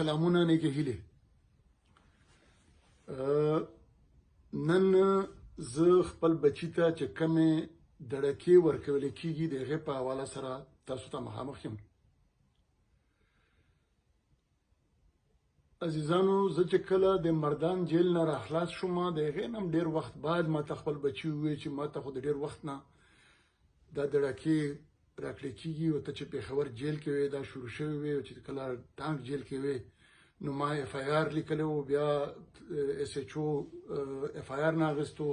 سلامونه نیکې هیلې. نن زه خپل بچی ته چې کومې دړکې ورکول کېږي د هغې په حواله سره تاسو ته مخامخ یم. عزیزانو، زه چې کله د مردان جیل نه راخلاص شوم د هغې نه هم ډېر وخت بعد ما ته خپل بچي وویل چې ما ته خو د ډېر وخت نه دا دړکې راکړې کېږي او ته چې پېښور جیل کې وې دا شروع شوې وې او چې کله ټانک جیل کې وې نو ما اف آی آر لیکلی و، بیا اس ایچ او اف آی آر نه اخیستو.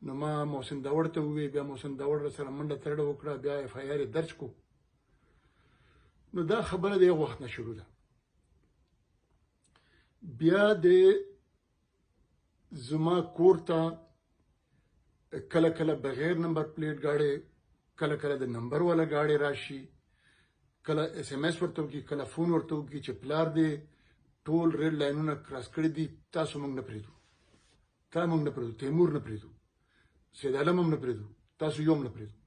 نو ما محسن داوړ ته وویل، بیا محسن داوړ راسره منډه ترړه وکړه، بیا اف آی آر یې درج کړو. نو دا خبره د یو وخت نه شروع ده. بیا د زما کور ته کله کله بغیر نمبر پلیټ ګاډی، کله کله د نمبر والا ګاډی راشي، کله اس ایم اس ورته وکړي، کله فون ورته وکړي چې پلار دې ټول ریډ لاینونه کراس کړي دي، تاسو موږ نه پرېږدو، تا موږ نه پرېږدو، تیمور نه پرېږدو، سید عالم هم نه پرېږدو، تاسو یو هم نه پرېږدو.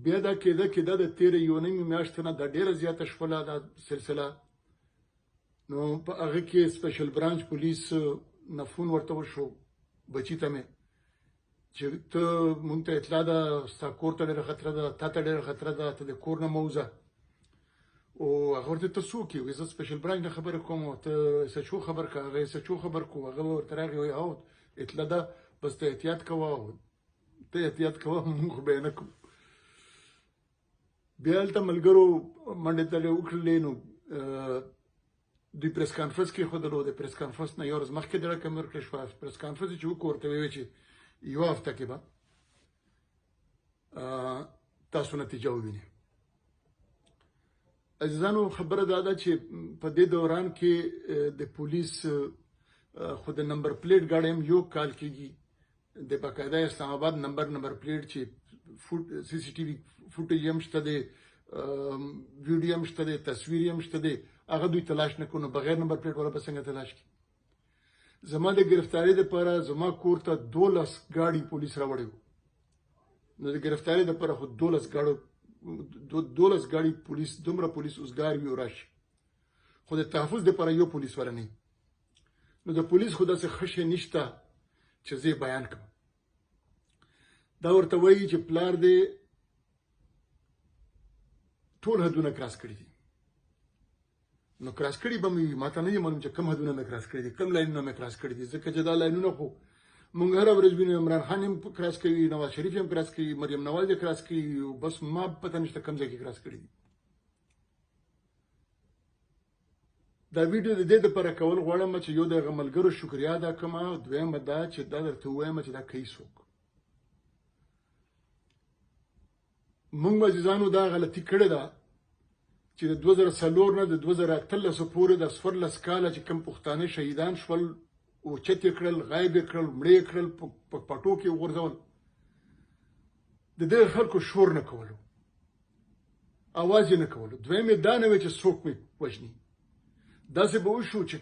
بیا دا کېده د تېرې یو نیمې میاشتې نه دا ډېره زیاته شوله دا سلسله. نو په هغه کې سپیشل برانچ پولیس نه فون ورته وشو بچي ته مې چې ته مونږ ته اطلاع ده ستا کور ته ډېره خطره ده، تا ته ډېره خطره ده، ته د کور نه مه وځه. او هغه ورته ته څوک یې؟ زه سپیشل برانچ نه خبره کوم. ته اس ایچ او خبر که؟ هغه اس ایچ او خبر کو. هغه ورته راغی وایي او اطلاع ده، بس ته احتیاط کوه، ته احتیاط کوه، مونږ خو به یې نه کوو. بیا هلته ملګرو منډې تلې وکړلې. نو دوی پریس کانفرنس کې ښودلو، د پریس کانفرنس نه یو ورځ مخکې دړکه مې ورکړې شوه. پریس کانفرنس چې وکړو ورته ویې چې یوه هفته کې به تاسو نتیجه ووینئ. عزیزانو، خبره دا ده چې په دې دوران کې د پولیس خو د نمبر پلیټ ګاډی هم یو کال کېږي، د باقاعده اسلام آباد نمبر پلیټ چې سی سی ټي وي فوټیج هم شته دی، ویډیو هم شته دی، تصویر هم شته دی، هغه دوی تلاش نه کړو. نو بغیر نمبر پلیټ والا به څنګه تلاش کړي؟ زما د گرفتارۍ دپاره زما کور ته 12 ګاډي پولیس راوړی وو. نو د گرفتارۍ دپاره خو 12 ګاډي پولیس، دومره پولیس اوسګار وي او راشي، خو د تحفظ دپاره یو پولیس والا نه. نو د پولیس خو داسې ښه شی نشته چې زه یې بیان کړم. دا ورته وایي چې پلار دې ټول حدونه کراس کړي دي. نو کراس کړي به مې وي، ما ته نه دي معلوم چې کوم حدونه مې کراس کړي دي، کوم لاینونه مې کراس کړي دي، ځکه چې دا لاینونه خو مونږ هره ورځ وینو. عمران خان هم کراس کوي، نواز شریف هم کراس کوي، مریم نواز یې کراس کوي، بس ما پته نشته کوم ځای کې کراس کړي دي. دا ویډیو د دې دپاره کول غواړم چې یو د هغه ملګرو شکریا ادا کړم، دویمه دا چې دا درته ووایم چې دا کوي څوک. مونږ عزیزانو دا غلطي کړې ده چې د 2004 نه د 2013 پورې د 14 کاله چې کوم پښتانه شهیدان شول، اوچت یې کړل، غایب یې کړل، مړه یې کړل، په پټو کې وغورځول، د دې خلکو شور نه کولو، اواز یې نه کولو. دویم یې دا نه وی چې څوک مې وژني. داسې به وشو چې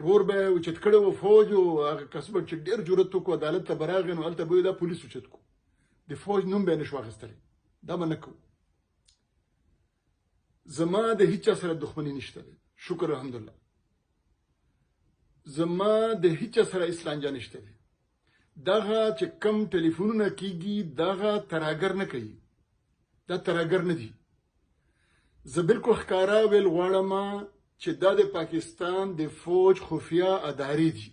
رور به یې اوچت کړی و فوج او هغه کس به چې ډېر جرأت وکړو عدالت ته به راغی نو هلته به دا پولیس اوچت کړو، د فوج نوم به یې نه شو اخیستلی. دا به نه کوو. زما د هیچا سره دښمني نشته دی، شکر الحمدلله. زما د هیچا سره اسلانجه نشته دی. دغه چې کم ټلیفونونه کېږي دغه ترهګر نه کوي، دا ترهګر نه دي. زه بالکل ښکاره ویل غواړم چې دا د پاکستان د فوج خفیه ادارې دي.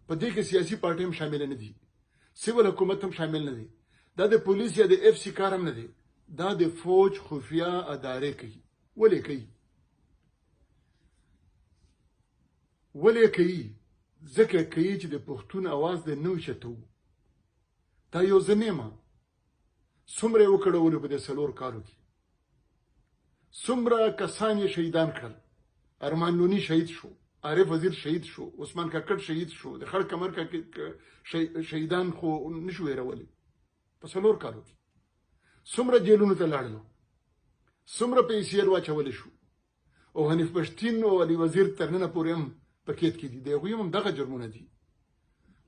په دې کې سیاسي پارټۍ هم شامل نه دي، سیول حکومت هم شامل نه دی، دا د پولیس یا د اف سی کار هم نه دی، دا د فوج خفیه ادارې کوي. ولې کوي؟ ولې کوي؟ ځکه کوي چې د پښتون اواز د نه اوچتو. دا یو زه نه یم، څومره یې وکړولو په دې 4 کالو کې، څومره کسان یې شهیدان کړل. ارمان لوني شهید شو، عارف وزیر شهید شو، عثمان کاکړ شهید شو، د خړ کمر شهیدان خو نشو هېرولی په 4 کالو کې. څومره جیلونو ته لاړلو، څومره پیسې یې واچولی شو، او حنیف پښتین او علي وزیر تر ننه پورې هم په قید کې دي، د هغوی هم دغه جرمونه دي.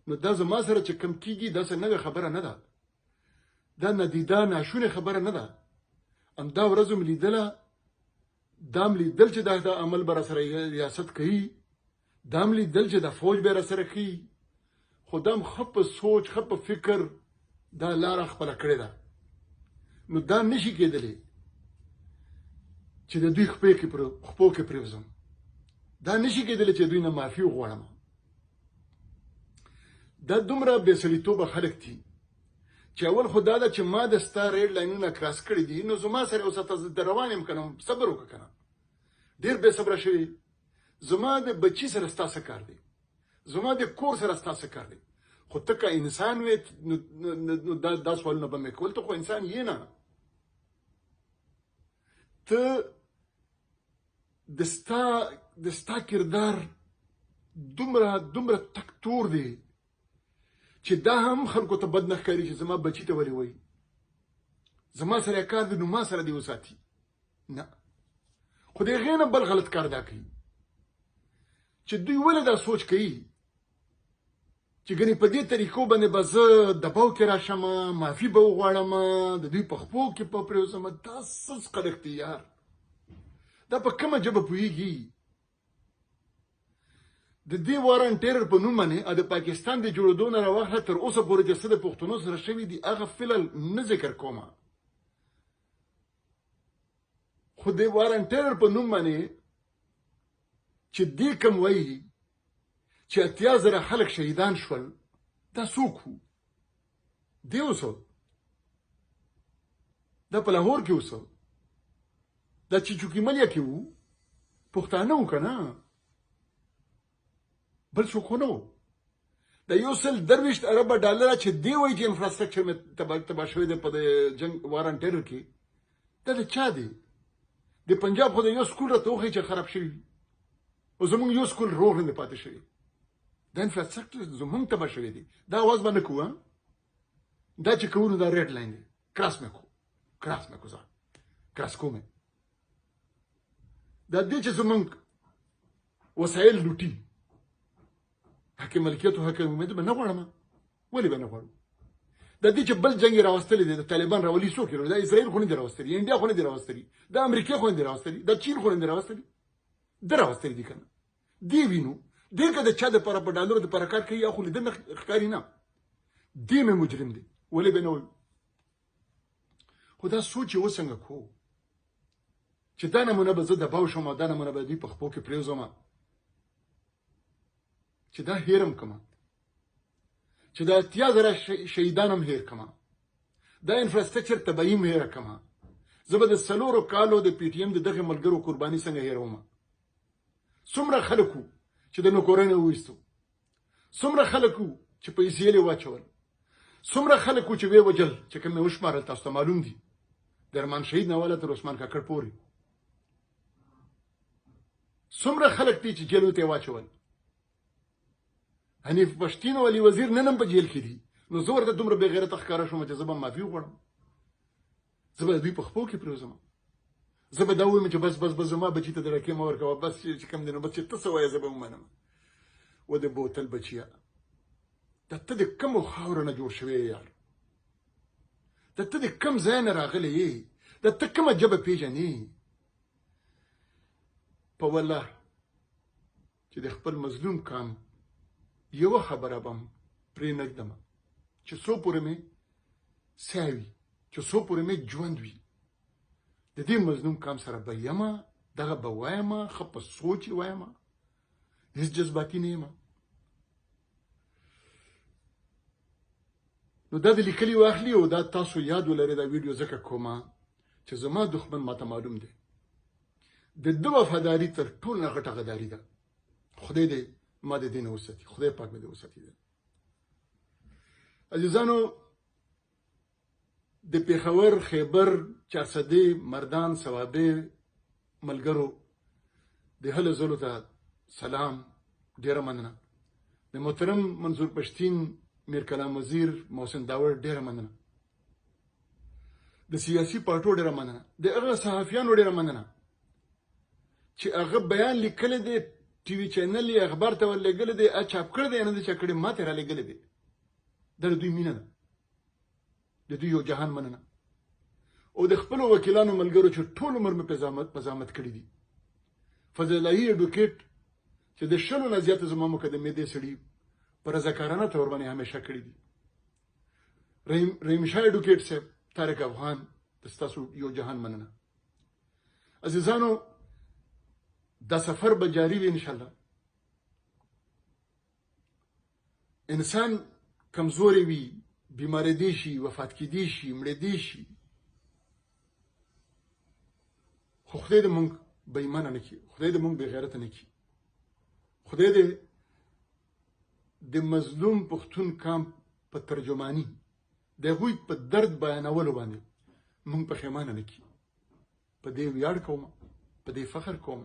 نو دا زما سره چې کم کېږي داسې نوې خبره نه ده، دا ندیده ناشونې خبره نه ده. همدا ورځ مې لیدله دام لیدل چې دا عمل به راسره ریاست کوي، دام لیدل چې د فوج به راسره کوي، خو دام ښه په سوچ ښه په فکر دا لاره خپله کړې ده. نو دا نشي کېدلی چې د دوی خپو کې پرېوځم، دا نشي کېدلی چې دوی نه معافي وغواړم. دا دومره بېسړیتوبه خلک دي چې اول خو دا ده چې ما د ستا ریډ لاینونه کراس کړي دي، نو زما سره اوس ته زه روان یم که نه، صبر وکړه که نه. ډېر بې صبره شوي، زما د بچي سره ستا څه کار دی، زما د کور سره ستا څه کار دی. خو ته که انسان وې نو دا سوالونه به مې کول. ته خو انسان یې نه، ته د ستا کردار دومره تک تور دی چې دا هم خلکو ته بد نه ښکاري چې زما بچي ته ولې وایي زما سره کار دی نو ما سره دې وساتي. نه، خو د هغې نه بل غلط کار دا کوي چې دوی ولې دا سوچ کوي چې ګنې په دې طریقو باندې به زه دباو کې راشم، معافي به وغواړم، د دوی په خپو کې به پرېوځم. دا څه خلک دي یار، دا په کومه ژبه پوهېږي؟ د دې وارن ټیرر په نوم باندې د پاکستان د جوړېدو نه راواخله تر اوسه پورې چې څه د پښتنو سره شوي دي هغه فلل نه ذکر کومه، خو د وارن ټیرر په نوم باندې چې دې کوم وایي چې 80,000 خلک شهیدان شول، دا څوک وو؟ دی اوسه دا په لاهور کې اوسه، دا چې چوکیملیا کې وو، پښتانه وو که نه، بل څوک خو نه وو. د 120 اربه ډالره چې دی وایي چې انفراسټرکچر مې تباه شوی دی په د جنګ وارن ټیرر کې، دا د چا دی؟ د پنجاب خو د یو سکول راته وښیي چې خراب شوي دي، او زمونږ یو سکول روغ نه دی پاتې شوی، دا انفراسټرکچر زمونږ تباه شوی دی. دا اواز به نه کوو، دا چې کوو نو دا ریډ لاین دی، کراس مې کو زه کراس کومې. دا دی چې زمونږ وسایل لوټي، حق ملکیت او حق امید به نه غواړم. ولې به نه غواړو؟ د دې چې بل جنګ راوستلی دی، د طالبان راولي څوک یې؟ دا اسرائیل خو نه دی راوستلي، انډیا خو نه دی راوستلي، د امریکا خو نه دی راوستلي، د چین خو نه دی راوستلي، ده راوستلي دي که نه؟ دی وینو دی که د چا دپاره په ډالرو دپاره کار کوي یا خو لیدل نه ښکاري نه، دی مې مجرم دی. ولې به نه وایو؟ خو دا سوچ یې وڅنګه کوو چې دا نمونه به زه دباو شم او دا نمونه به دوی په خپو کې پرېوځم، چې دا هیرم کما، چې دا 80,000 شهیدان هم هیر کما، دا انفراسټرکچر تباهي هم هیره کما. زه به د 4 کالو د پی ټي ایم د دغه ملګرو قرباني څنګه هیروم؟ څومره خلک وو چې د نوکرۍ نه وویستو، څومره خلک وو چې پیسې یې واچول، څومره خلک وو چې ویې وجل، چې کوم مې وشمارل تاسو ته معلوم دي، د ارمان شهید نه والا تر عثمان کاکړ پورې څومره خلک دي چې جیلو ته یې واچول. حنیف پښتین او علي وزیر نن هم په جیل کې دي، نو زه ورته دومره بې غیرته ښکاره شوم چې زه به معافي وغواړم، زه به د دوی په خپو کې پرېوځم، زه به دا ووایم چې بس زما بچي ته د رکې مه ورکوه، بس چې کوم دی نو بس چې ته څه وایې زه به ومنم. و د بوتل بچیه، دا ته د کومو خاورو نه جوړ شوی یار؟ دا ته د کوم ځای نه راغلی یې؟ دا ته کومه ژبه پېژنې؟ په والله چې د خپل مظلوم کام یوه خبره به هم پرې نه ږدم چې څو پورې مې ساه وي، چې څو پورې مې ژوند وي، د دې مظلوم کام سره به یم، دغه به وایم، ښه په سوچ یې وایم، هېڅ جذباتي نه یم. نو دا د لیکلي واخلي او دا تاسو یاد ولرئ. دا ویډیو ځکه کومه چې زما دښمن ماته معلوم دی، د ده وفاداري تر ټول نه غټه غداري ده. خدای دې ما د دې نه وساتي، خدای پاک مې دې وساتي. عزیزانو، د پېښور، خیبر، چارسدې، مردان، صوابۍ ملګرو د هلو ځلو ته سلام، ډېره مننه. د محترم منظور پښتین، میر کلام وزیر، محسن داور ډېره مننه. د سیاسي پارټو ډېره مننه. د هغه صحافیانو ډېره مننه چې هغه بیان لیکلی دی، ټي وي چینل یې اخبار ته ورلېږلی دی، چاپ کړی دی، نه دی چاپ کړی، ما ته یې رالېږلی دی. دا د دوی مینه ده، د دوی یو جهان مننه. او د خپلو وکیلانو ملګرو چې ټول عمر مې په زحمت کړي دي، فضلایي اډوکیټ چې د 100 نه زیات زما مقدمې دي سړي پر رضاکارانه تور باندې همیشه کړی دي. رحیم شاه اډوکیټ صاحب، طارق افغان، تاسو یو جهان مننه. عزیزانو دا سفر به جاری وي ان شاء الله. انسان کمزوري وي، بیماری دی شي، وفات کیدی شي، مړ دی شي، خو خدای دې مونږ بې ایمانه نه کړي، خدای دې مونږ بې غیرته نه کړي، خدای دې د مظلوم پښتون قام په ترجماني د هغوی په درد بیانولو باندې مونږ پښیمانه نه کړي. په دې ویاړ کوم، په دې فخر کوم،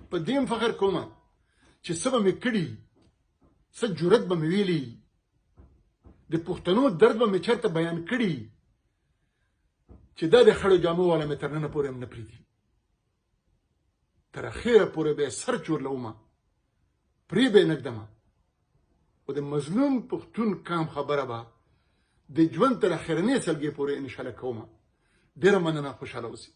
په دې فخر کوم چې څه به مې کړي، څه جرأت به مې ویلي، د پښتنو درد به مې چېرته بیان کړي چې دا د خړو جامو والا مې تر ننه پورې هم نه پرېږدي. تر اخره پورې به یې سر چورلومه، پرې به یې نږدمه. او د مظلوم پښتون قام خبره به د ژوند تر اخرنۍ سلګۍ پورې انشاءالله کومه. ډېره مننه، خوشحاله اوسئ.